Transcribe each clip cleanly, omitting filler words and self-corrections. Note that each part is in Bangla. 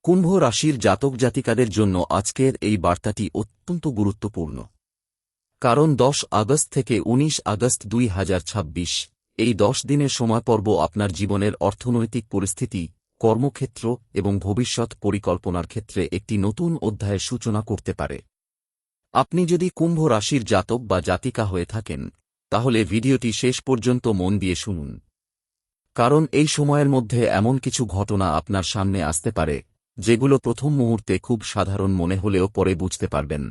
কুম্ভ রাশির জাতক জাতিকাদের জন্য আজকের এই বার্তাটি অত্যন্ত গুরুত্বপূর্ণ। কারণ ১০ আগস্ট থেকে ১৯ আগস্ট ২০২৬ এই ১০ দিনের সময়পর্ব আপনার জীবনের অর্থনৈতিক পরিস্থিতি, কর্মক্ষেত্র এবং ভবিষ্যৎ পরিকল্পনার ক্ষেত্রে একটি নতুন অধ্যায়ের সূচনা করতে পারে। আপনি যদি কুম্ভ রাশির জাতক বা জাতিকা হয়ে থাকেন, তাহলে ভিডিওটি শেষ পর্যন্ত মন দিয়ে শুনুন। কারণ এই সময়ের মধ্যে এমন কিছু ঘটনা আপনার সামনে আসতে পারে, যেগুলো প্রথম মুহূর্তে খুব সাধারণ মনে হলেও পরে বুঝতে পারবেন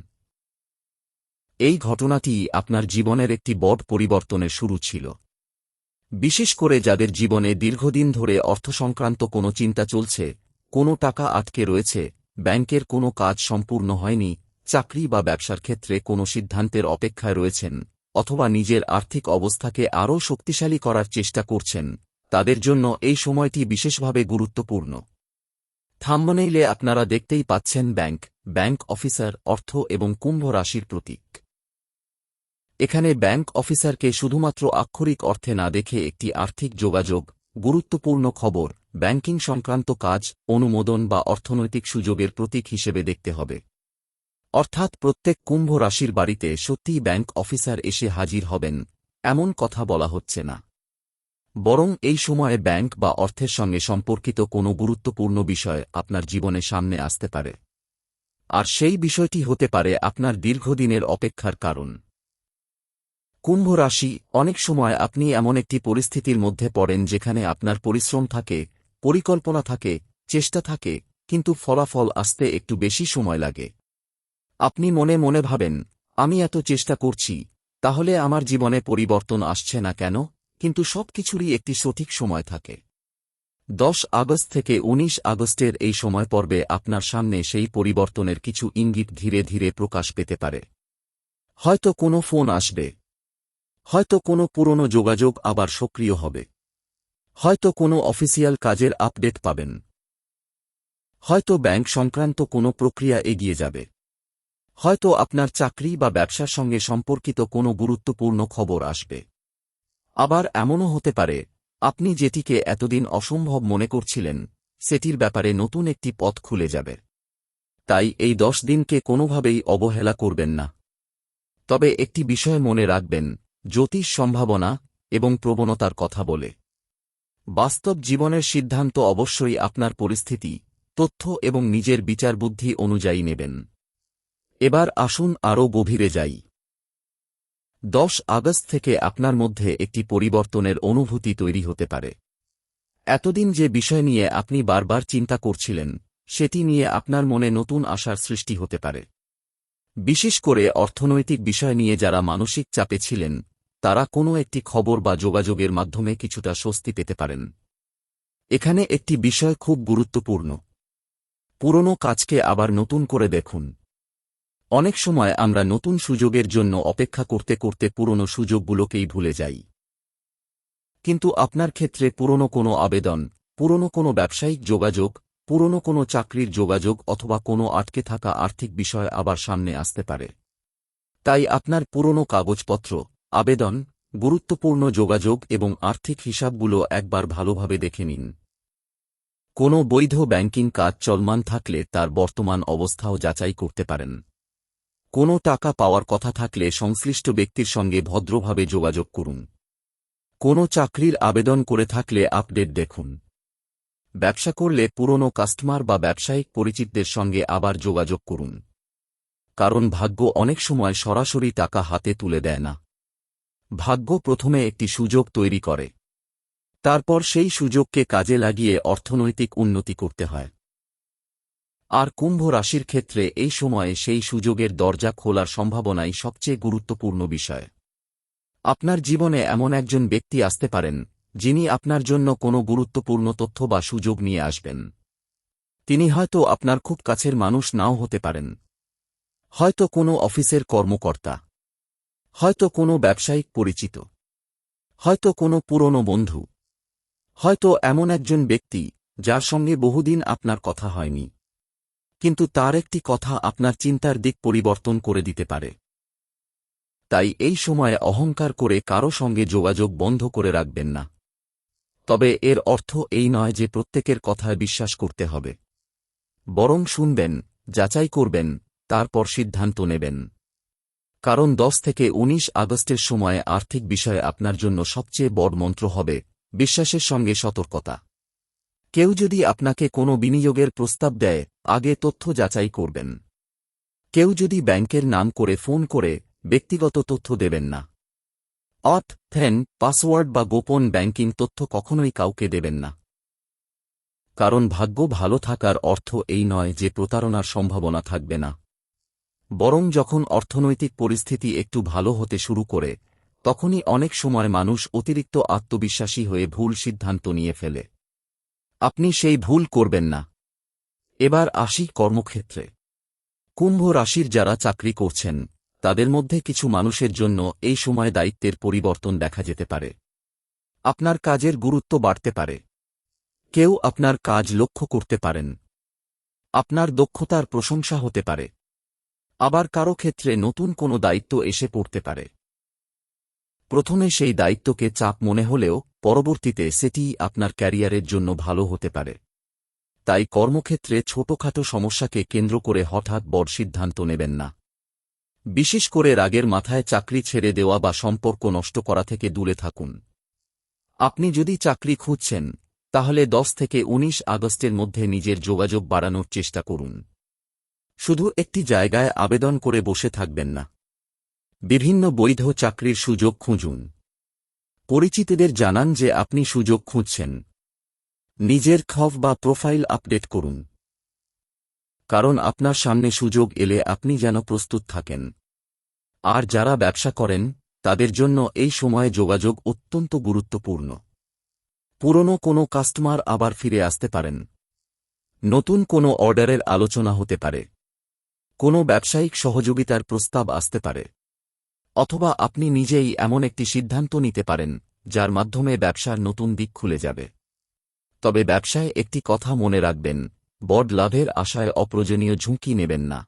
এই ঘটনাটি আপনার জীবনের একটি বড় পরিবর্তনের শুরু ছিল। বিশেষ করে যাদের জীবনে দীর্ঘদিন ধরে অর্থসংক্রান্ত কোনো চিন্তা চলছে, কোনো টাকা আটকে রয়েছে, ব্যাংকের কোনো কাজ সম্পূর্ণ হয়নি, চাকরি বা ব্যবসার ক্ষেত্রে কোনো সিদ্ধান্তের অপেক্ষায় রয়েছেন, অথবা নিজের আর্থিক অবস্থাকে আরও শক্তিশালী করার চেষ্টা করছেন, তাদের জন্য এই সময়টি বিশেষভাবে গুরুত্বপূর্ণ। থাম্বনেইলে আপনারা দেখতেই পাচ্ছেন ব্যাংক অফিসার, অর্থ এবং কুম্ভ রাশির প্রতীক। এখানে ব্যাংক অফিসারকে শুধুমাত্র আক্ষরিক অর্থে না দেখে একটি আর্থিক যোগাযোগ, গুরুত্বপূর্ণ খবর, ব্যাংকিং সংক্রান্ত কাজ, অনুমোদন বা অর্থনৈতিক সুযোগের প্রতীক হিসেবে দেখতে হবে। অর্থাৎ প্রত্যেক কুম্ভ রাশির বাড়িতে সত্যিই ব্যাংক অফিসার এসে হাজির হবেন, এমন কথা বলা হচ্ছে না। বরং এই সময়ে ব্যাংক বা অর্থের সঙ্গে সম্পর্কিত কোনো গুরুত্বপূর্ণ বিষয় আপনার জীবনে সামনে আসতে পারে। আর সেই বিষয়টি হতে পারে আপনার দীর্ঘদিনের অপেক্ষার কারণ। কুম্ভ রাশি, অনেক সময় আপনি এমন একটি পরিস্থিতির মধ্যে পড়েন যেখানে আপনার পরিশ্রম থাকে, পরিকল্পনা থাকে, চেষ্টা থাকে, কিন্তু ফলাফল আসতে একটু বেশি সময় লাগে। আপনি মনে মনে ভাবেন, আমি এত চেষ্টা করছি, তাহলে আমার জীবনে পরিবর্তন আসছে না কেন? কিন্তু সবকিছুরই একটি সঠিক সময় থাকে। ১০ আগস্ট থেকে ১৯ আগস্টের এই সময় পর্বে আপনার সামনে সেই পরিবর্তনের কিছু ইঙ্গিত ধীরে ধীরে প্রকাশ পেতে পারে। হয়তো কোনো ফোন আসবে, হয়তো কোনো পুরনো যোগাযোগ আবার সক্রিয় হবে, হয়তো কোনো অফিসিয়াল কাজের আপডেট পাবেন, হয়তো ব্যাংক সংক্রান্ত কোনো প্রক্রিয়া এগিয়ে যাবে, হয়তো আপনার চাকরি বা ব্যবসার সঙ্গে সম্পর্কিত কোনো গুরুত্বপূর্ণ খবর আসবে। আবার এমনও হতে পারে, আপনি যেটিকে এতদিন অসম্ভব মনে করছিলেন, সেটির ব্যাপারে নতুন একটি পথ খুলে যাবে। তাই এই ১০ দিনকে কোনোভাবেই অবহেলা করবেন না। তবে একটি বিষয় মনে রাখবেন, জ্যোতিষ সম্ভাবনা এবং প্রবণতার কথা বলে। বাস্তব জীবনের সিদ্ধান্ত অবশ্যই আপনার পরিস্থিতি, তথ্য এবং নিজের বিচারবুদ্ধি অনুযায়ী নেবেন। এবার আসুন আরও গভীরে যাই। ১০ আগস্ট থেকে আপনার মধ্যে একটি পরিবর্তনের অনুভূতি তৈরি হতে পারে। এতদিন যে বিষয় নিয়ে আপনি বারবার চিন্তা করছিলেন, সেটি নিয়ে আপনার মনে নতুন আশার সৃষ্টি হতে পারে। বিশেষ করে অর্থনৈতিক বিষয় নিয়ে যারা মানসিক চাপে ছিলেন, তারা কোনো একটি খবর বা যোগাযোগের মাধ্যমে কিছুটা স্বস্তি পেতে পারেন। এখানে একটি বিষয় খুব গুরুত্বপূর্ণ। পুরনো কাজকে আবার নতুন করে দেখুন। অনেক সময় আমরা নতুন সুযোগের জন্য অপেক্ষা করতে করতে পুরনো সুযোগগুলোকেই ভুলে যাই। কিন্তু আপনার ক্ষেত্রে পুরনো কোনো আবেদন, পুরনো কোনো ব্যবসায়িক যোগাযোগ, পুরনো কোনো চাকরির যোগাযোগ অথবা কোনো আটকে থাকা আর্থিক বিষয় আবার সামনে আসতে পারে। তাই আপনার পুরনো কাগজপত্র, আবেদন, গুরুত্বপূর্ণ যোগাযোগ এবং আর্থিক হিসাবগুলো একবার ভালোভাবে দেখে নিন। কোনো বৈধ ব্যাংকিং কাজ চলমান থাকলে তার বর্তমান অবস্থাও যাচাই করতে পারেন। কোনো টাকা পাওয়ার কথা থাকলে সংশ্লিষ্ট ব্যক্তির সঙ্গে ভদ্রভাবে যোগাযোগ করুন। কোনো চাকরির আবেদন করে থাকলে আপডেট দেখুন। ব্যবসা করলে পুরনো কাস্টমার বা ব্যবসায়িক পরিচিতদের সঙ্গে আবার যোগাযোগ করুন। কারণ ভাগ্য অনেক সময় সরাসরি টাকা হাতে তুলে দেয় না। ভাগ্য প্রথমে একটি সুযোগ তৈরি করে, তারপর সেই সুযোগকে কাজে লাগিয়ে অর্থনৈতিক উন্নতি করতে হয়। আর কুম্ভ রাশির ক্ষেত্রে এই সময়ে সেই সুযোগের দরজা খোলার সম্ভাবনাই সবচেয়ে গুরুত্বপূর্ণ বিষয়। আপনার জীবনে এমন একজন ব্যক্তি আসতে পারেন, যিনি আপনার জন্য কোনো গুরুত্বপূর্ণ তথ্য বা সুযোগ নিয়ে আসবেন। তিনি হয়তো আপনার খুব কাছের মানুষ নাও হতে পারেন, হয়তো কোনো অফিসের কর্মকর্তা, হয়তো কোনো ব্যবসায়িক পরিচিত, হয়তো কোনো পুরনো বন্ধু, হয়তো এমন একজন ব্যক্তি যার সঙ্গে বহুদিন আপনার কথা হয়নি, কিন্তু তার একটি কথা আপনার চিন্তার দিক পরিবর্তন করে দিতে পারে। তাই এই সময়ে অহংকার করে কারো সঙ্গে যোগাযোগ বন্ধ করে রাখবেন না। তবে এর অর্থ এই নয় যে প্রত্যেকের কথায় বিশ্বাস করতে হবে। বরং শুনবেন, যাচাই করবেন, তারপর সিদ্ধান্ত নেবেন। কারণ 10 থেকে 19 আগস্টের সময়ে আর্থিক বিষয়ে আপনার জন্য সবচেয়ে বড় মন্ত্র হবে বিশ্বাসের সঙ্গে সতর্কতা। কেউ যদি আপনাকে কোনো বিনিয়োগের প্রস্তাব দেয়, আগে তথ্য যাচাই করবেন। কেউ যদি ব্যাংকের নাম করে ফোন করে ব্যক্তিগত তথ্য দেবেন না। পাসওয়ার্ড বা গোপন ব্যাংকিং তথ্য কখনোই কাউকে দেবেন না। কারণ ভাগ্য ভালো থাকার অর্থ এই নয় যে প্রতারণার সম্ভাবনা থাকবে না। বরং যখন অর্থনৈতিক পরিস্থিতি একটু ভালো হতে শুরু করে, তখনই অনেক সময় মানুষ অতিরিক্ত আত্মবিশ্বাসী হয়ে ভুল সিদ্ধান্ত নিয়ে ফেলে। আপনি সেই ভুল করবেন না। এবার আসি কর্মক্ষেত্রে। কুম্ভ রাশির যারা চাকরি করছেন, তাদের মধ্যে কিছু মানুষের জন্য এই সময় দায়িত্বের পরিবর্তন দেখা যেতে পারে। আপনার কাজের গুরুত্ব বাড়তে পারে। কেউ আপনার কাজ লক্ষ্য করতে পারেন। আপনার দক্ষতার প্রশংসা হতে পারে। আবার কারো ক্ষেত্রে নতুন কোনো দায়িত্ব এসে পড়তে পারে। প্রথমে সেই দায়িত্বকে চাপ মনে হলেও পরবর্তীতে সেটিই আপনার ক্যারিয়ারের জন্য ভালো হতে পারে। তাই কর্মক্ষেত্রে ছোটখাটো সমস্যাকে কেন্দ্র করে হঠাৎ বড় সিদ্ধান্ত নেবেন না। বিশেষ করে রাগের মাথায় চাকরি ছেড়ে দেওয়া বা সম্পর্ক নষ্ট করা থেকে দূরে থাকুন। আপনি যদি চাকরি খুঁজছেন, তাহলে 10 থেকে 19 আগস্টের মধ্যে নিজের যোগাযোগ বাড়ানোর চেষ্টা করুন। শুধু একটি জায়গায় আবেদন করে বসে থাকবেন না। বিভিন্ন বৈধ চাকরির সুযোগ খুঁজুন। পরিচিতদের জানান যে আপনি সুযোগ খুঁজছেন। নিজের খব বা প্রোফাইল আপডেট করুন। কারণ আপনার সামনে সুযোগ এলে আপনি যেন প্রস্তুত থাকেন। আর যারা ব্যবসা করেন, তাদের জন্য এই সময়ে যোগাযোগ অত্যন্ত গুরুত্বপূর্ণ। পুরনো কোনো কাস্টমার আবার ফিরে আসতে পারেন। নতুন কোনো অর্ডারের আলোচনা হতে পারে। কোনো ব্যবসায়িক সহযোগিতার প্রস্তাব আসতে পারে। অথবা আপনি নিজেই এমন একটি সিদ্ধান্ত নিতে পারেন, যার মাধ্যমে ব্যবসার নতুন দিক খুলে যাবে। তবে ব্যবসায় একটি কথা মনে রাখবেন, বড় লাভের আশায় অপ্রয়োজনীয় ঝুঁকি নেবেন না।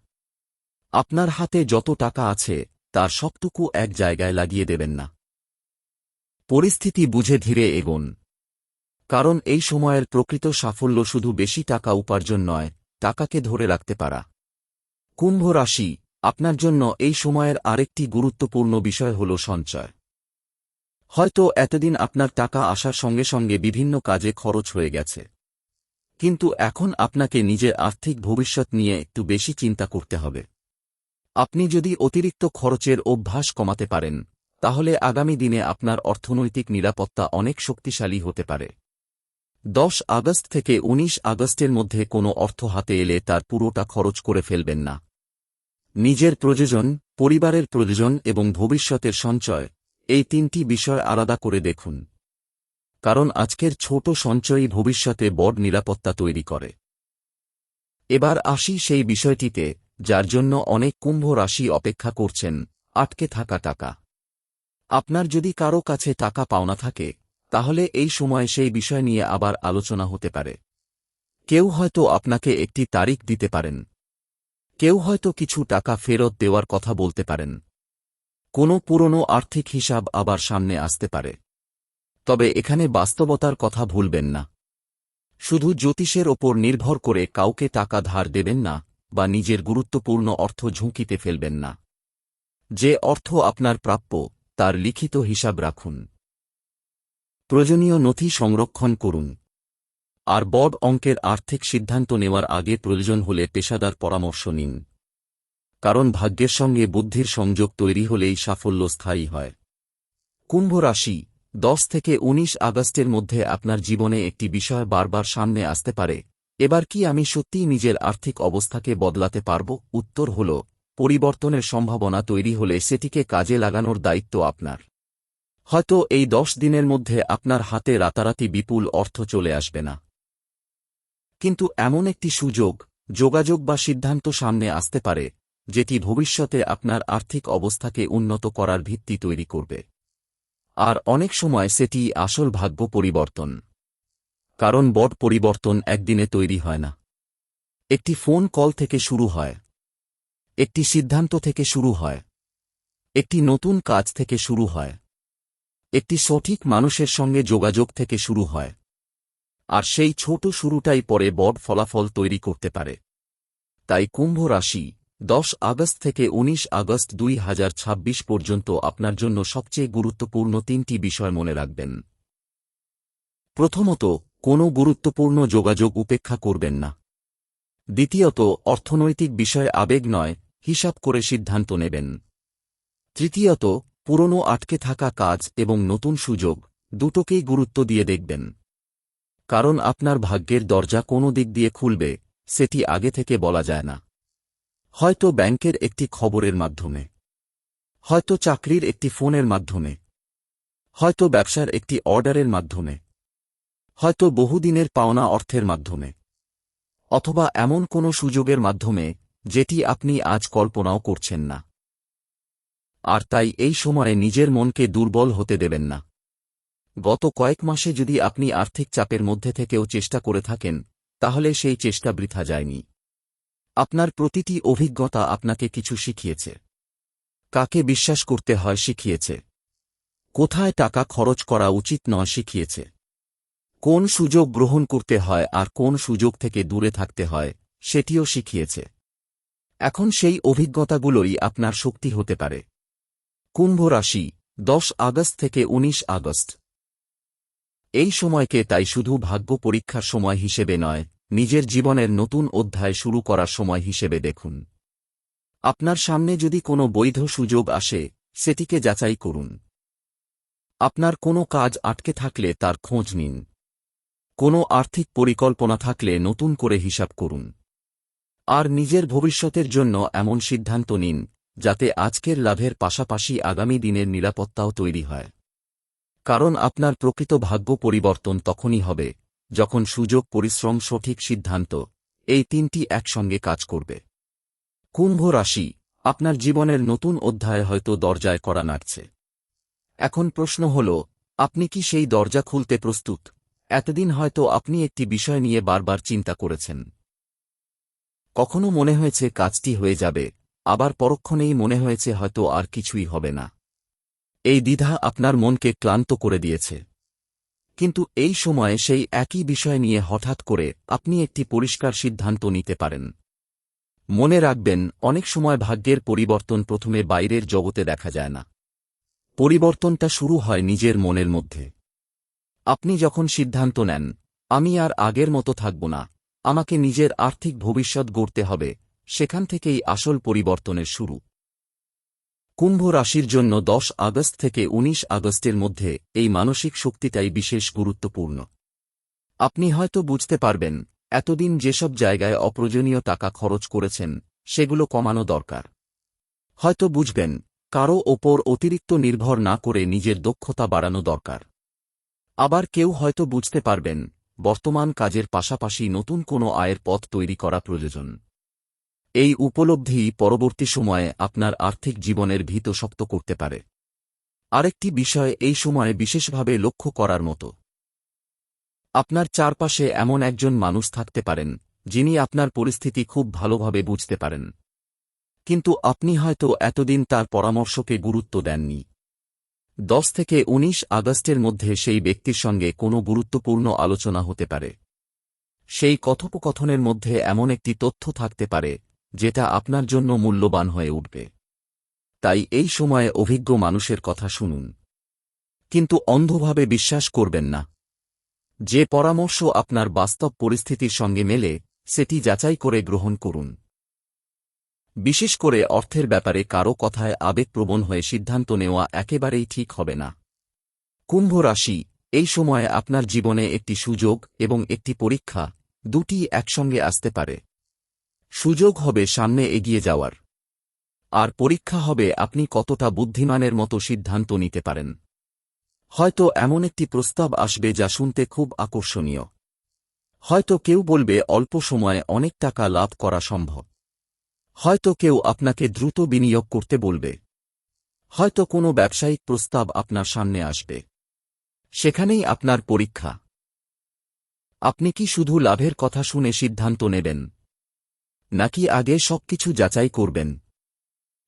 আপনার হাতে যত টাকা আছে, তার সবটুকু এক জায়গায় লাগিয়ে দেবেন না। পরিস্থিতি বুঝে ধীরে এগোন। কারণ এই সময়ের প্রকৃত সাফল্য শুধু বেশি টাকা উপার্জন নয়, টাকাকে ধরে রাখতে পারা। কুম্ভ রাশি, আপনার জন্য এই সময়ের আরেকটি গুরুত্বপূর্ণ বিষয় হল সঞ্চয়। হয়তো এতদিন আপনার টাকা আসার সঙ্গে সঙ্গে বিভিন্ন কাজে খরচ হয়ে গেছে। কিন্তু এখন আপনাকে নিজের আর্থিক ভবিষ্যৎ নিয়ে একটু বেশি চিন্তা করতে হবে। আপনি যদি অতিরিক্ত খরচের অভ্যাস কমাতে পারেন, তাহলে আগামী দিনে আপনার অর্থনৈতিক নিরাপত্তা অনেক শক্তিশালী হতে পারে। 10 আগস্ট থেকে 19 আগস্টের মধ্যে কোনো অর্থ হাতে এলে তার পুরোটা খরচ করে ফেলবেন না। নিজের প্রয়োজন, পরিবারের প্রয়োজন এবং ভবিষ্যতের সঞ্চয়, এই তিনটি বিষয় আলাদা করে দেখুন। কারণ আজকের ছোট সঞ্চয়ই ভবিষ্যতে বড় নিরাপত্তা তৈরি করে। এবার আসি সেই বিষয়টিতে, যার জন্য অনেক কুম্ভ রাশি অপেক্ষা করছেন, আটকে থাকা টাকা। আপনার যদি কারো কাছে টাকা পাওনা থাকে, তাহলে এই সময় সেই বিষয় নিয়ে আবার আলোচনা হতে পারে। কেউ হয়তো আপনাকে একটি তারিখ দিতে পারেন। কেউ হয়তো কিছু টাকা ফেরত দেওয়ার কথা বলতে পারেন। কোনো পুরনো আর্থিক হিসাব আবার সামনে আসতে পারে। তবে এখানে বাস্তবতার কথা ভুলবেন না। শুধু জ্যোতিষের ওপর নির্ভর করে কাউকে টাকা ধার দেবেন না, বা নিজের গুরুত্বপূর্ণ অর্থ ঝুঁকিতে ফেলবেন না। যে অর্থ আপনার প্রাপ্য, তার লিখিত হিসাব রাখুন। প্রয়োজনীয় নথি সংরক্ষণ করুন। আর বড় অঙ্কের আর্থিক সিদ্ধান্ত নেওয়ার আগে প্রয়োজন হলে পেশাদার পরামর্শ নিন। কারণ ভাগ্যের সঙ্গে বুদ্ধির সংযোগ তৈরি হলেই সাফল্য স্থায়ী হয়। কুম্ভ রাশি, 10 থেকে 19 আগস্টের মধ্যে আপনার জীবনে একটি বিষয় বারবার সামনে আসতে পারে। এবার কি আমি সত্যিই নিজের আর্থিক অবস্থাকে বদলাতে পারব? উত্তর হল, পরিবর্তনের সম্ভাবনা তৈরি হলে সেটিকে কাজে লাগানোর দায়িত্ব আপনার। হয়তো এই 10 দিনের মধ্যে আপনার হাতে রাতারাতি বিপুল অর্থ চলে আসবে না। কিন্তু এমন একটি সুযোগ, যোগাযোগ বা সিদ্ধান্ত সামনে আসতে পারে, যেটি ভবিষ্যতে আপনার আর্থিক অবস্থাকে উন্নত করার ভিত্তি তৈরি করবে। আর অনেক সময় সেটি আসল ভাগ্য পরিবর্তন। কারণ বড় পরিবর্তন একদিনে তৈরি হয় না। একটি ফোন কল থেকে শুরু হয়। একটি সিদ্ধান্ত থেকে শুরু হয়। একটি নতুন কাজ থেকে শুরু হয়। একটি সঠিক মানুষের সঙ্গে যোগাযোগ থেকে শুরু হয়। আর সেই ছোট শুরুটাই পরে বড় ফলাফল তৈরি করতে পারে। তাই কুম্ভ রাশি 10 আগস্ট থেকে 19 আগস্ট 2026 পর্যন্ত আপনার জন্য সবচেয়ে গুরুত্বপূর্ণ 3টি বিষয় মনে রাখবেন। প্রথমত, কোনো গুরুত্বপূর্ণ যোগাযোগ উপেক্ষা করবেন না। দ্বিতীয়ত, অর্থনৈতিক বিষয়ে আবেগ নয়, হিসাব করে সিদ্ধান্ত নেবেন। তৃতীয়ত, পুরনো আটকে থাকা কাজ এবং নতুন সুযোগ দুটোকেই গুরুত্ব দিয়ে দেখবেন। কারণ আপনার ভাগ্যের দরজা কোন দিক দিয়ে খুলবে সেটি আগে থেকে বলা যায় না। হয়তো ব্যাংকের একটি খবরের মাধ্যমে, হয়তো চাকরির একটি ফোনের মাধ্যমে, হয়তো ব্যবসার একটি অর্ডারের মাধ্যমে, হয়তো বহুদিনের পাওনা অর্থের মাধ্যমে, অথবা এমন কোনো সুযোগের মাধ্যমে যেটি আপনি আজ কল্পনাও করছেন না। আর তাই এই সময়ে নিজের মনকে দুর্বল হতে দেবেন না। গত কয়েক মাসে যদি আপনি আর্থিক চাপের মধ্যে থেকেও চেষ্টা করে থাকেন, তাহলে সেই চেষ্টা বৃথা যায়নি। আপনার প্রতিটি অভিজ্ঞতা আপনাকে কিছু শিখিয়েছে। কাকে বিশ্বাস করতে হয় শিখিয়েছে, কোথায় টাকা খরচ করা উচিত নয় শিখিয়েছে, কোন সুযোগ গ্রহণ করতে হয় আর কোন সুযোগ থেকে দূরে থাকতে হয় সেটিও শিখিয়েছে। এখন সেই অভিজ্ঞতাগুলোই আপনার শক্তি হতে পারে। কুম্ভ রাশি 10 আগস্ট থেকে 19 আগস্ট। এই সময়কে তাই শুধু ভাগ্য পরীক্ষার সময় হিসেবে নয়, নিজের জীবনের নতুন অধ্যায় শুরু করার সময় হিসেবে দেখুন। আপনার সামনে যদি কোনো বৈধ সুযোগ আসে, সেটিকে যাচাই করুন। আপনার কোনো কাজ আটকে থাকলে তার খোঁজ নিন। কোনো আর্থিক পরিকল্পনা থাকলে নতুন করে হিসাব করুন। আর নিজের ভবিষ্যতের জন্য এমন সিদ্ধান্ত নিন যাতে আজকের লাভের পাশাপাশি আগামী দিনের নিরাপত্তাও তৈরি হয়। কারণ আপনার প্রকৃত ভাগ্য পরিবর্তন তখনই হবে যখন সুযোগ, পরিশ্রম, সঠিক সিদ্ধান্ত এই তিনটি একসঙ্গে কাজ করবে। কুম্ভ রাশি, আপনার জীবনের নতুন অধ্যায় হয়তো দরজায় কড়া নাড়ছে। এখন প্রশ্ন হল, আপনি কি সেই দরজা খুলতে প্রস্তুত? এতদিন হয়তো আপনি একটি বিষয় নিয়ে বারবার চিন্তা করেছেন। কখনো মনে হয়েছে কাজটি হয়ে যাবে, আবার পরক্ষণেই মনে হয়েছে হয়তো আর কিছুই হবে না। এই দ্বিধা আপনার মনকে ক্লান্ত করে দিয়েছে। কিন্তু এই সময়ে সেই একই বিষয় নিয়ে হঠাৎ করে আপনি একটি পরিষ্কার সিদ্ধান্ত নিতে পারেন। মনে রাখবেন, অনেক সময় ভাগ্যের পরিবর্তন প্রথমে বাইরের জগতে দেখা যায় না। পরিবর্তনটা শুরু হয় নিজের মনের মধ্যে। আপনি যখন সিদ্ধান্ত নেন, আমি আর আগের মতো থাকব না, আমাকে নিজের আর্থিক ভবিষ্যৎ গড়তে হবে, সেখান থেকেই আসল পরিবর্তনের শুরু। কুম্ভ রাশির জন্য 10 আগস্ট থেকে 19 আগস্টের মধ্যে এই মানসিক শক্তিটাই বিশেষ গুরুত্বপূর্ণ। আপনি হয়তো বুঝতে পারবেন, এতদিন যেসব জায়গায় অপ্রয়োজনীয় টাকা খরচ করেছেন সেগুলো কমানো দরকার। হয়তো বুঝবেন, কারও ওপর অতিরিক্ত নির্ভর না করে নিজের দক্ষতা বাড়ানো দরকার। আবার কেউ হয়তো বুঝতে পারবেন, বর্তমান কাজের পাশাপাশি নতুন কোনো আয়ের পথ তৈরি করা প্রয়োজন। এই উপলব্ধি পরবর্তী সময়ে আপনার আর্থিক জীবনের ভিত শক্ত করতে পারে। আরেকটি বিষয় এই সময়ে বিশেষভাবে লক্ষ্য করার মতো। আপনার চারপাশে এমন একজন মানুষ থাকতে পারেন যিনি আপনার পরিস্থিতি খুব ভালোভাবে বুঝতে পারেন, কিন্তু আপনি হয়তো এতদিন তার পরামর্শকে গুরুত্ব দেননি। 10 থেকে 19 আগস্টের মধ্যে সেই ব্যক্তির সঙ্গে কোনো গুরুত্বপূর্ণ আলোচনা হতে পারে। সেই কথোপকথনের মধ্যে এমন একটি তথ্য থাকতে পারে যেটা আপনার জন্য মূল্যবান হয়ে উঠবে। তাই এই সময়ে অভিজ্ঞ মানুষের কথা শুনুন, কিন্তু অন্ধভাবে বিশ্বাস করবেন না। যে পরামর্শ আপনার বাস্তব পরিস্থিতির সঙ্গে মেলে সেটি যাচাই করে গ্রহণ করুন। বিশেষ করে অর্থের ব্যাপারে কারও কথায় আবেগপ্রবণ হয়ে সিদ্ধান্ত নেওয়া একেবারেই ঠিক হবে না। কুম্ভ রাশি, এই সময়ে আপনার জীবনে একটি সুযোগ এবং একটি পরীক্ষা দুটিই একসঙ্গে আসতে পারে। সুযোগ হবে সামনে এগিয়ে যাওয়ার, আর পরীক্ষা হবে আপনি কতটা বুদ্ধিমানের মতো সিদ্ধান্ত নিতে পারেন। হয়তো এমন একটি প্রস্তাব আসবে যা শুনতে খুব আকর্ষণীয়। হয়তো কেউ বলবে অল্প সময়ে অনেক টাকা লাভ করা সম্ভব। হয়তো কেউ আপনাকে দ্রুত বিনিয়োগ করতে বলবে। হয়তো কোনো ব্যবসায়িক প্রস্তাব আপনার সামনে আসবে। সেখানেই আপনার পরীক্ষা। আপনি কি শুধু লাভের কথা শুনে সিদ্ধান্ত নেবেন, নাকি আগে সবকিছু যাচাই করবেন?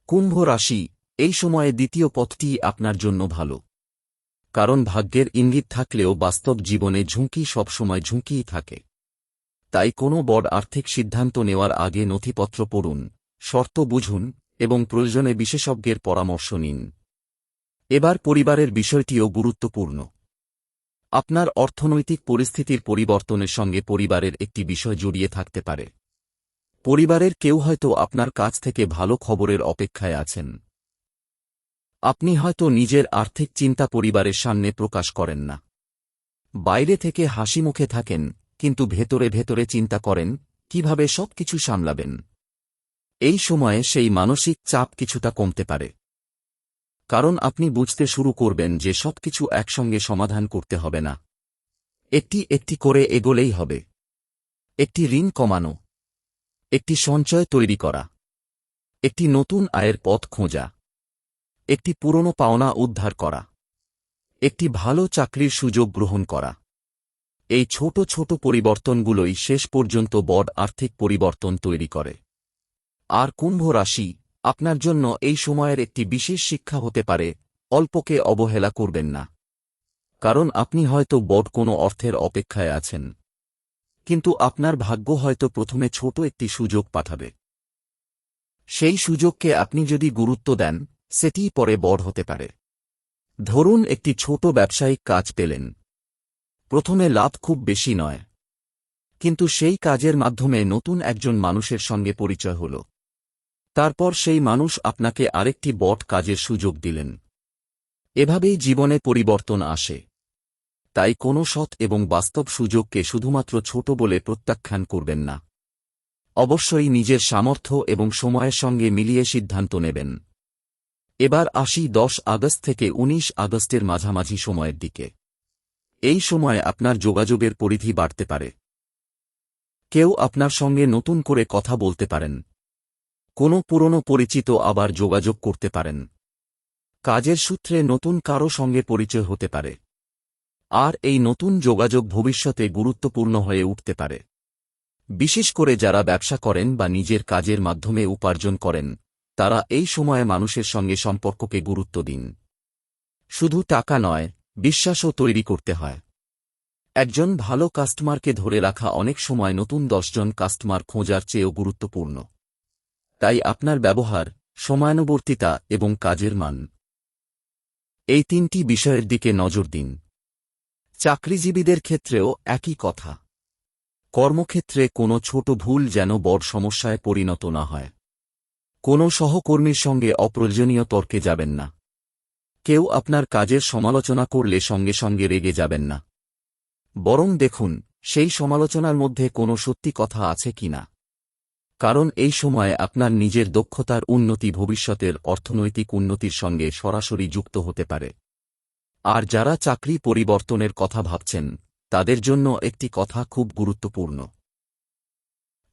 কুম্ভ রাশি, এই সময়ে দ্বিতীয় পথটি আপনার জন্য ভালো। কারণ ভাগ্যের ইঙ্গিত থাকলেও বাস্তব জীবনে ঝুঁকি সবসময় ঝুঁকিই থাকে। তাই কোনো বড় আর্থিক সিদ্ধান্ত নেওয়ার আগে নথিপত্র পড়ুন, শর্ত বুঝুন এবং প্রয়োজনে বিশেষজ্ঞের পরামর্শ নিন। এবার পরিবারের বিষয়টিও গুরুত্বপূর্ণ। আপনার অর্থনৈতিক পরিস্থিতির পরিবর্তনের সঙ্গে পরিবারের একটি বিষয় জড়িয়ে থাকতে পারে। পরিবারের কেউ হয়তো আপনার কাছ থেকে ভালো খবরের অপেক্ষায় আছেন। আপনি হয়তো নিজের আর্থিক চিন্তা পরিবারের সামনে প্রকাশ করেন না। বাইরে থেকে হাসি মুখে থাকেন, কিন্তু ভেতরে ভেতরে চিন্তা করেন কিভাবে সবকিছু সামলাবেন। এই সময়ে সেই মানসিক চাপ কিছুটা কমতে পারে, কারণ আপনি বুঝতে শুরু করবেন যে সবকিছু একসঙ্গে সমাধান করতে হবে না, একটি একটি করে এগোলেই হবে। একটি ঋণ কমানো, একটি সঞ্চয় তৈরি করা, একটি নতুন আয়ের পথ খোঁজা, একটি পুরনো পাওনা উদ্ধার করা, একটি ভালো চাকরির সুযোগ গ্রহণ করা। এই ছোট ছোট পরিবর্তনগুলোই শেষ পর্যন্ত বড় আর্থিক পরিবর্তন তৈরি করে। আর কুম্ভ রাশি, আপনার জন্য এই সময়ের একটি বিশেষ শিক্ষা হতে পারে, অল্পকে অবহেলা করবেন না। কারণ আপনি হয়তো বড় কোনো অর্থের অপেক্ষায় আছেন, কিন্তু আপনার ভাগ্য হয়তো প্রথমে ছোট একটি সুযোগ পাঠাবে। সেই সুযোগকে আপনি যদি গুরুত্ব দেন, সেটিই পরে বড় হতে পারে। ধরুন একটি ছোট ব্যবসায়িক কাজ পেলেন। প্রথমে লাভ খুব বেশি নয়, কিন্তু সেই কাজের মাধ্যমে নতুন একজন মানুষের সঙ্গে পরিচয় হল। তারপর সেই মানুষ আপনাকে আরেকটি বড় কাজের সুযোগ দিলেন। এভাবেই জীবনে পরিবর্তন আসে। তাই কোনো সৎ এবং বাস্তব সুযোগকে শুধুমাত্র ছোট বলে প্রত্যাখ্যান করবেন না। অবশ্যই নিজের সামর্থ্য এবং সময়ের সঙ্গে মিলিয়ে সিদ্ধান্ত নেবেন। এবার আসি 10 আগস্ট থেকে 19 আগস্টের মাঝামাঝি সময়ের দিকে। এই সময়ে আপনার যোগাযোগের পরিধি বাড়তে পারে। কেউ আপনার সঙ্গে নতুন করে কথা বলতে পারেন। কোনো পুরনো পরিচিত আবার যোগাযোগ করতে পারেন। কাজের সূত্রে নতুন কারো সঙ্গে পরিচয় হতে পারে। আর এই নতুন যোগাযোগ ভবিষ্যতে গুরুত্বপূর্ণ হয়ে উঠতে পারে। বিশেষ করে যারা ব্যবসা করেন বা নিজের কাজের মাধ্যমে উপার্জন করেন, তারা এই সময়ে মানুষের সঙ্গে সম্পর্ককে গুরুত্ব দিন। শুধু টাকা নয়, বিশ্বাসও তৈরি করতে হয়। একজন ভালো কাস্টমারকে ধরে রাখা অনেক সময় নতুন 10 জন কাস্টমার খোঁজার চেয়েও গুরুত্বপূর্ণ। তাই আপনার ব্যবহার, সময়ানুবর্তিতা এবং কাজের মান, এই 3টি বিষয়ের দিকে নজর দিন। চাকরিজীবীদের ক্ষেত্রেও একই কথা। কর্মক্ষেত্রে কোনো ছোট ভুল যেন বড় সমস্যায় পরিণত না হয়। কোনো সহকর্মীর সঙ্গে অপ্রয়োজনীয় তর্কে যাবেন না। কেউ আপনার কাজের সমালোচনা করলে সঙ্গে সঙ্গে রেগে যাবেন না। বরং দেখুন সেই সমালোচনার মধ্যে কোনো সত্যি কথা আছে কিনা। কারণ এই সময়ে আপনার নিজের দক্ষতার উন্নতি ভবিষ্যতের অর্থনৈতিক উন্নতির সঙ্গে সরাসরি যুক্ত হতে পারে। আর যারা চাকরি পরিবর্তনের কথা ভাবছেন, তাদের জন্য একটি কথা খুব গুরুত্বপূর্ণ।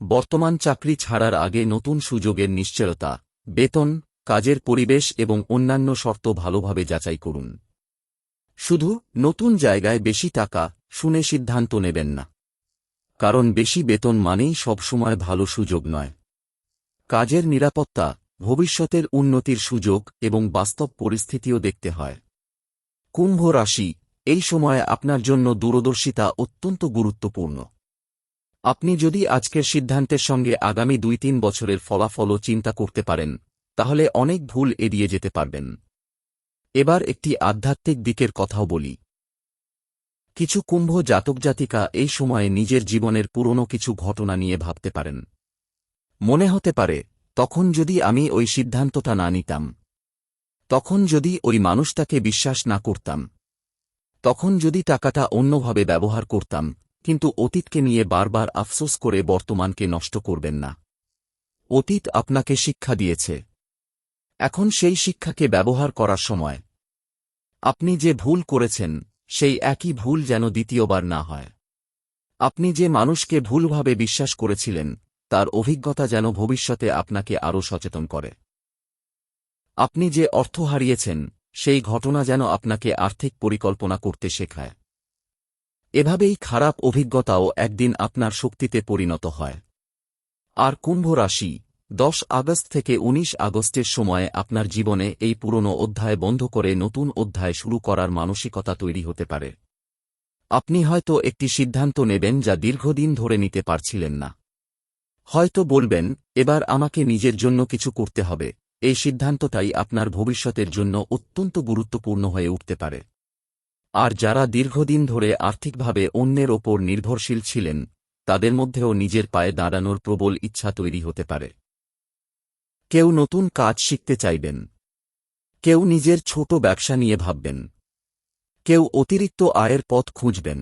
বর্তমান চাকরি ছাড়ার আগে নতুন সুযোগের নিশ্চয়তা, বেতন, কাজের পরিবেশ এবং অন্যান্য শর্ত ভালোভাবে যাচাই করুন। শুধু নতুন জায়গায় বেশি টাকা শুনে সিদ্ধান্ত নেবেন না। কারণ বেশি বেতন মানেই সবসময় ভালো সুযোগ নয়। কাজের নিরাপত্তা, ভবিষ্যতের উন্নতির সুযোগ এবং বাস্তব পরিস্থিতিও দেখতে হয়। কুম্ভ রাশি, এই সময়ে আপনার জন্য দূরদর্শিতা অত্যন্ত গুরুত্বপূর্ণ। আপনি যদি আজকের সিদ্ধান্তের সঙ্গে আগামী 2-3 বছরের ফলাফলও চিন্তা করতে পারেন, তাহলে অনেক ভুল এড়িয়ে যেতে পারবেন। এবার একটি আধ্যাত্মিক দিকের কথাও বলি। কিছু কুম্ভ জাতক জাতিকা এই সময়ে নিজের জীবনের পুরনো কিছু ঘটনা নিয়ে ভাবতে পারেন। মনে হতে পারে, তখন যদি আমি ওই সিদ্ধান্তটা না নিতাম, তখন যদি ওই মানুষটাকে বিশ্বাস না করতাম, তখন যদি টাকাটা অন্যভাবে ব্যবহার করতাম। কিন্তু অতীতকে নিয়ে বারবার আফসোস করে বর্তমানকে নষ্ট করবেন না। অতীত আপনাকে শিক্ষা দিয়েছে। এখন সেই শিক্ষাকে ব্যবহার করার সময়। আপনি যে ভুল করেছেন, সেই একই ভুল যেন দ্বিতীয়বার না হয়। আপনি যে মানুষকে ভুলভাবে বিশ্বাস করেছিলেন, তার অভিজ্ঞতা যেন ভবিষ্যতে আপনাকে আরও সচেতন করে। আপনি যে অর্থ হারিয়েছেন, সেই ঘটনা যেন আপনাকে আর্থিক পরিকল্পনা করতে শেখায়। এভাবেই খারাপ অভিজ্ঞতাও একদিন আপনার শক্তিতে পরিণত হয়। আর কুম্ভ রাশি, 10 আগস্ট থেকে 19 আগস্টের সময়ে আপনার জীবনে এই পুরনো অধ্যায় বন্ধ করে নতুন অধ্যায় শুরু করার মানসিকতা তৈরি হতে পারে। আপনি হয়তো একটি সিদ্ধান্ত নেবেন যা দীর্ঘদিন ধরে নিতে পারছিলেন না। হয়তো বলবেন, এবার আমাকে নিজের জন্য কিছু করতে হবে। এই সিদ্ধান্তটাই আপনার ভবিষ্যতের জন্য অত্যন্ত গুরুত্বপূর্ণ হয়ে উঠতে পারে। আর যারা দীর্ঘদিন ধরে আর্থিকভাবে অন্যের ওপর নির্ভরশীল ছিলেন, তাদের মধ্যেও নিজের পায়ে দাঁড়ানোর প্রবল ইচ্ছা তৈরি হতে পারে। কেউ নতুন কাজ শিখতে চাইবেন। কেউ নিজের ছোট ব্যবসা নিয়ে ভাববেন। কেউ অতিরিক্ত আয়ের পথ খুঁজবেন।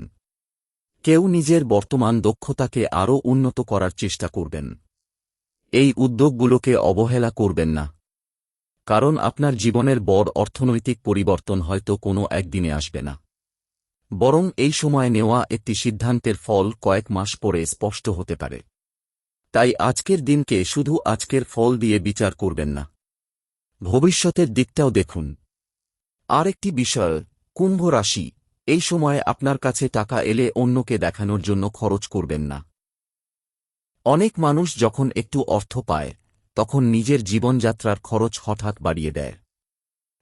কেউ নিজের বর্তমান দক্ষতাকে আরও উন্নত করার চেষ্টা করবেন। এই উদ্যোগগুলোকে অবহেলা করবেন না, কারণ আপনার জীবনের বড় অর্থনৈতিক পরিবর্তন হয়তো কোনো একদিনে আসবে না, বরং এই সময় নেওয়া একটি সিদ্ধান্তের ফল কয়েক মাস পরে স্পষ্ট হতে পারে। তাই আজকের দিনকে শুধু আজকের ফল দিয়ে বিচার করবেন না, ভবিষ্যতের দিকটাও দেখুন। আর একটি বিষয়, কুম্ভ রাশি, এই সময়ে আপনার কাছে টাকা এলে অন্যকে দেখানোর জন্য খরচ করবেন না। অনেক মানুষ যখন একটু অর্থ পায়, তখন নিজের জীবনযাত্রার খরচ হঠাৎ বাড়িয়ে দেয়।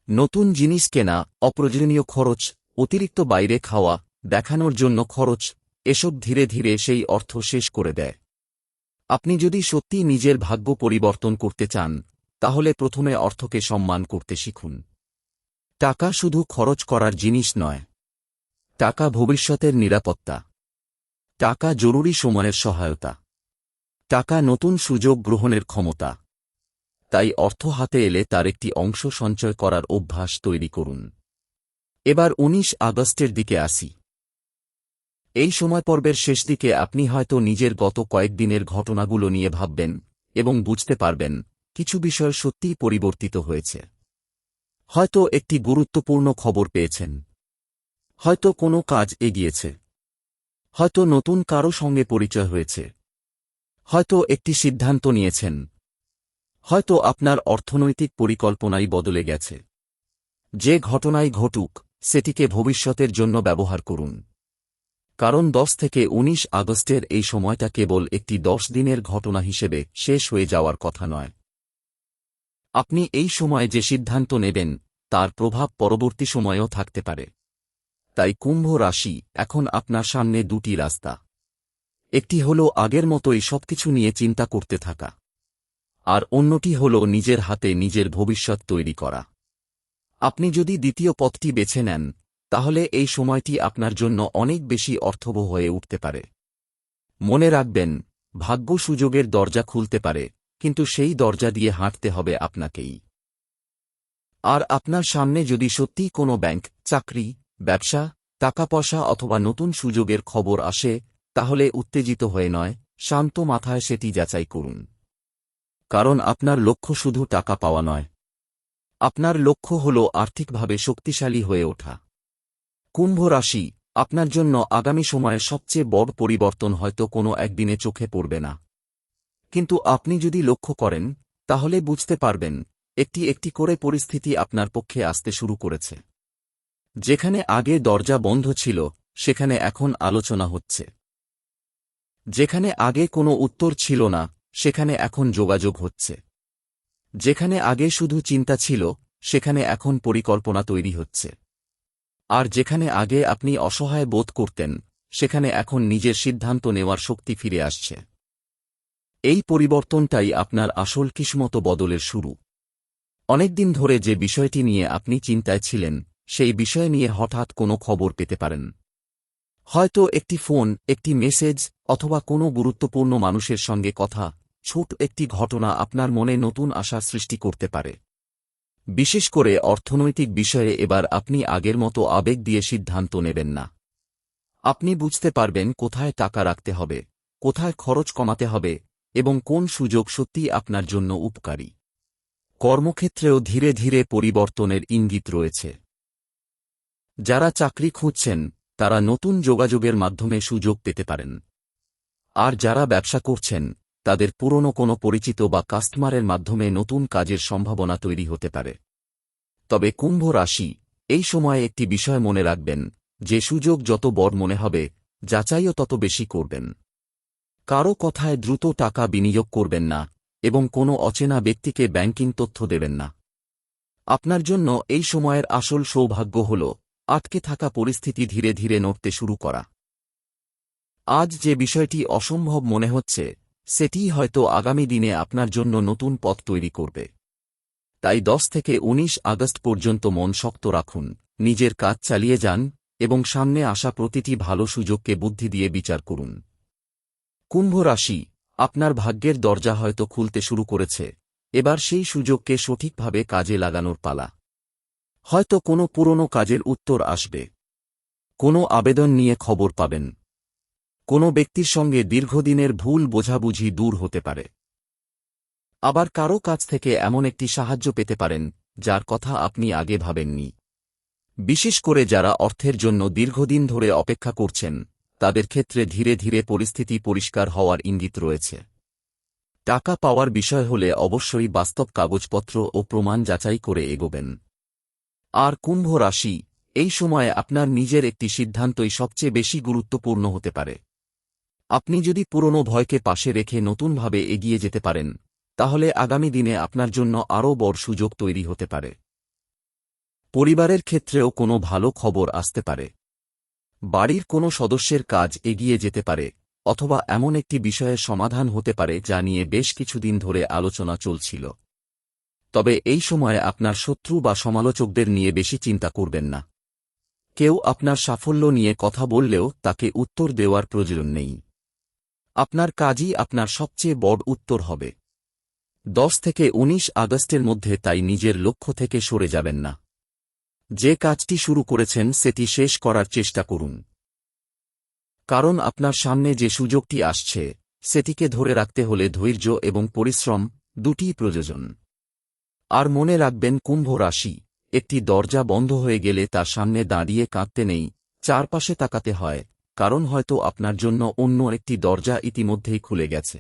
নতুন জিনিস কেনা, অপ্রয়োজনীয় খরচ, অতিরিক্ত বাইরে খাওয়া, দেখানোর জন্য খরচ, এসব ধীরে ধীরে সেই অর্থ শেষ করে দেয়। আপনি যদি সত্যি নিজের ভাগ্য পরিবর্তন করতে চান, তাহলে প্রথমে অর্থকে সম্মান করতে শিখুন। টাকা শুধু খরচ করার জিনিস নয়। টাকা ভবিষ্যতের নিরাপত্তা। টাকা জরুরি সময়ের সহায়তা। টাকা নতুন সুযোগ গ্রহণের ক্ষমতা। তাই অর্থ হাতে এলে তার একটি অংশ সঞ্চয় করার অভ্যাস তৈরি করুন। এবার ১৯ আগস্টের দিকে আসি। এই সময় পর্বের শেষ দিকে আপনি হয়তো নিজের গত কয়েকদিনের ঘটনাগুলো নিয়ে ভাববেন এবং বুঝতে পারবেন কিছু বিষয় সত্যিই পরিবর্তিত হয়েছে। হয়তো একটি গুরুত্বপূর্ণ খবর পেয়েছেন। হয়তো কোনো কাজ এগিয়েছে। হয়তো নতুন কারো সঙ্গে পরিচয় হয়েছে। হয়তো একটি সিদ্ধান্ত নিয়েছেন। হয়তো আপনার অর্থনৈতিক পরিকল্পনাই বদলে গেছে। যে ঘটনাই ঘটুক, সেটিকে ভবিষ্যতের জন্য ব্যবহার করুন। কারণ ১০ থেকে ১৯ আগস্টের এই সময়টা কেবল একটি ১০ দিনের ঘটনা হিসেবে শেষ হয়ে যাওয়ার কথা নয়। আপনি এই সময় যে সিদ্ধান্ত নেবেন, তার প্রভাব পরবর্তী সময়েও থাকতে পারে। তাই কুম্ভ রাশি, এখন আপনার সামনে দুটি রাস্তা। একটি হল আগের মতোই সবকিছু নিয়ে চিন্তা করতে থাকা, আর অন্যটি হল নিজের হাতে নিজের ভবিষ্যৎ তৈরি করা। আপনি যদি দ্বিতীয় পথটি বেছে নেন, তাহলে এই সময়টি আপনার জন্য অনেক বেশি অর্থবহ হয়ে উঠতে পারে। মনে রাখবেন, ভাগ্য সুযোগের দরজা খুলতে পারে, কিন্তু সেই দরজা দিয়ে হাঁটতে হবে আপনাকেই। আর আপনার সামনে যদি সত্যিই কোনো ব্যাংক, চাকরি, ব্যবসা, টাকা পয়সা অথবা নতুন সুযোগের খবর আসে, তাহলে উত্তেজিত হয়ে নয়, শান্ত মাথায় সেটি যাচাই করুন। কারণ আপনার লক্ষ্য শুধু টাকা পাওয়া নয়। আপনার লক্ষ্য হল আর্থিকভাবে শক্তিশালী হয়ে ওঠা। কুম্ভ রাশি, আপনার জন্য আগামী সময়ে সবচেয়ে বড় পরিবর্তন হয়তো কোনো একদিনে চোখে পড়বে না। কিন্তু আপনি যদি লক্ষ্য করেন, তাহলে বুঝতে পারবেন একটি একটি করে পরিস্থিতি আপনার পক্ষে আসতে শুরু করেছে। যেখানে আগে দরজা বন্ধ ছিল, সেখানে এখন আলোচনা হচ্ছে। যেখানে আগে কোনো উত্তর ছিল না, সেখানে এখন যোগাযোগ হচ্ছে। যেখানে আগে শুধু চিন্তা ছিল, সেখানে এখন পরিকল্পনা তৈরি হচ্ছে। আর যেখানে আগে আপনি অসহায় বোধ করতেন, সেখানে এখন নিজের সিদ্ধান্ত নেওয়ার শক্তি ফিরে আসছে। এই পরিবর্তনটাই আপনার আসল কিসমত বদলের শুরু। অনেকদিন ধরে যে বিষয়টি নিয়ে আপনি চিন্তায় ছিলেন, সেই বিষয় নিয়ে হঠাৎ কোনো খবর পেতে পারেন। হয়তো একটি ফোন, একটি মেসেজ, অথবা কোনো গুরুত্বপূর্ণ মানুষের সঙ্গে কথা, ছোট একটি ঘটনা আপনার মনে নতুন আশা সৃষ্টি করতে পারে। বিশেষ করে অর্থনৈতিক বিষয়ে এবার আপনি আগের মতো আবেগ দিয়ে সিদ্ধান্ত নেবেন না। আপনি বুঝতে পারবেন কোথায় টাকা রাখতে হবে, কোথায় খরচ কমাতে হবে, এবং কোন সুযোগ সত্যিই আপনার জন্য উপকারী। কর্মক্ষেত্রেও ধীরে ধীরে পরিবর্তনের ইঙ্গিত রয়েছে। যারা চাকরি খুঁজছেন, তারা নতুন যোগাযোগের মাধ্যমে সুযোগ পেতে পারেন। আর যারা ব্যবসা করছেন, তাদের পুরনো কোনো পরিচিত বা কাস্টমারের মাধ্যমে নতুন কাজের সম্ভাবনা তৈরি হতে পারে। তবে কুম্ভ রাশি, এই সময়ে একটি বিষয় মনে রাখবেন, যে সুযোগ যত বড় মনে হবে, যাচাইও তত বেশি করবেন। কারো কথায় দ্রুত টাকা বিনিয়োগ করবেন না, এবং কোনো অচেনা ব্যক্তিকে ব্যাংকিং তথ্য দেবেন না। আপনার জন্য এই সময়ের আসল সৌভাগ্য হল আটকে থাকা পরিস্থিতি ধীরে ধীরে নড়তে শুরু করা। আজ যে বিষয়টি অসম্ভব মনে হচ্ছে সেটিই হয়তো আগামী দিনে আপনার জন্য নতুন পথ তৈরি করবে। তাই 10 থেকে 19 আগস্ট পর্যন্ত মন শক্ত রাখুন, নিজের কাজ চালিয়ে যান এবং সামনে আসা প্রতিটি ভালো সুযোগকে বুদ্ধি দিয়ে বিচার করুন। কুম্ভ রাশি, আপনার ভাগ্যের দরজা হয়তো খুলতে শুরু করেছে, এবার সেই সুযোগকে সঠিকভাবে কাজে লাগানোর পালা। হয়তো কোনো পুরনো কাজের উত্তর আসবে, কোনো আবেদন নিয়ে খবর পাবেন, কোনো ব্যক্তির সঙ্গে দীর্ঘদিনের ভুল বোঝাবুঝি দূর হতে পারে। আবার কারো কাছ থেকে এমন একটি সাহায্য পেতে পারেন যার কথা আপনি আগে ভাবেননি। বিশেষ করে যারা অর্থের জন্য দীর্ঘদিন ধরে অপেক্ষা করছেন তাদের ক্ষেত্রে ধীরে ধীরে পরিস্থিতি পরিষ্কার হওয়ার ইঙ্গিত রয়েছে। টাকা পাওয়ার বিষয় হলে অবশ্যই বাস্তব কাগজপত্র ও প্রমাণ যাচাই করে এগোবেন। আর কুম্ভ রাশি, এই সময়ে আপনার নিজের একটি সিদ্ধান্তই সবচেয়ে বেশি গুরুত্বপূর্ণ হতে পারে। আপনি যদি পুরনো ভয়কে পাশে রেখে নতুনভাবে এগিয়ে যেতে পারেন তাহলে আগামী দিনে আপনার জন্য আরও বড় সুযোগ তৈরি হতে পারে। পরিবারের ক্ষেত্রেও কোনো ভালো খবর আসতে পারে। বাড়ির কোনো সদস্যের কাজ এগিয়ে যেতে পারে অথবা এমন একটি বিষয়ের সমাধান হতে পারে যা নিয়ে বেশ কিছুদিন ধরে আলোচনা চলছিল। তবে এই সময়ে আপনার শত্রু বা সমালোচকদের নিয়ে বেশি চিন্তা করবেন না। কেউ আপনার সাফল্য নিয়ে কথা বললেও তাকে উত্তর দেওয়ার প্রয়োজন নেই। আপনার কাজই আপনার সবচেয়ে বড় উত্তর হবে। 10 থেকে 19 আগস্টের মধ্যে তাই নিজের লক্ষ্য থেকে সরে যাবেন না। যে কাজটি শুরু করেছেন সেটি শেষ করার চেষ্টা করুন, কারণ আপনার সামনে যে সুযোগটি আসছে সেটিকে ধরে রাখতে হলে ধৈর্য এবং পরিশ্রম দুটিই প্রয়োজন। আর মনে রাখবেন কুম্ভ রাশি, একটি দরজা বন্ধ হয়ে গেলে তার সামনে দাঁড়িয়ে কাঁদতে নেই, চারপাশে তাকাতে হয়, কারণ হয়তো আপনার জন্য অন্য একটি দরজা ইতিমধ্যেই খুলে গেছে।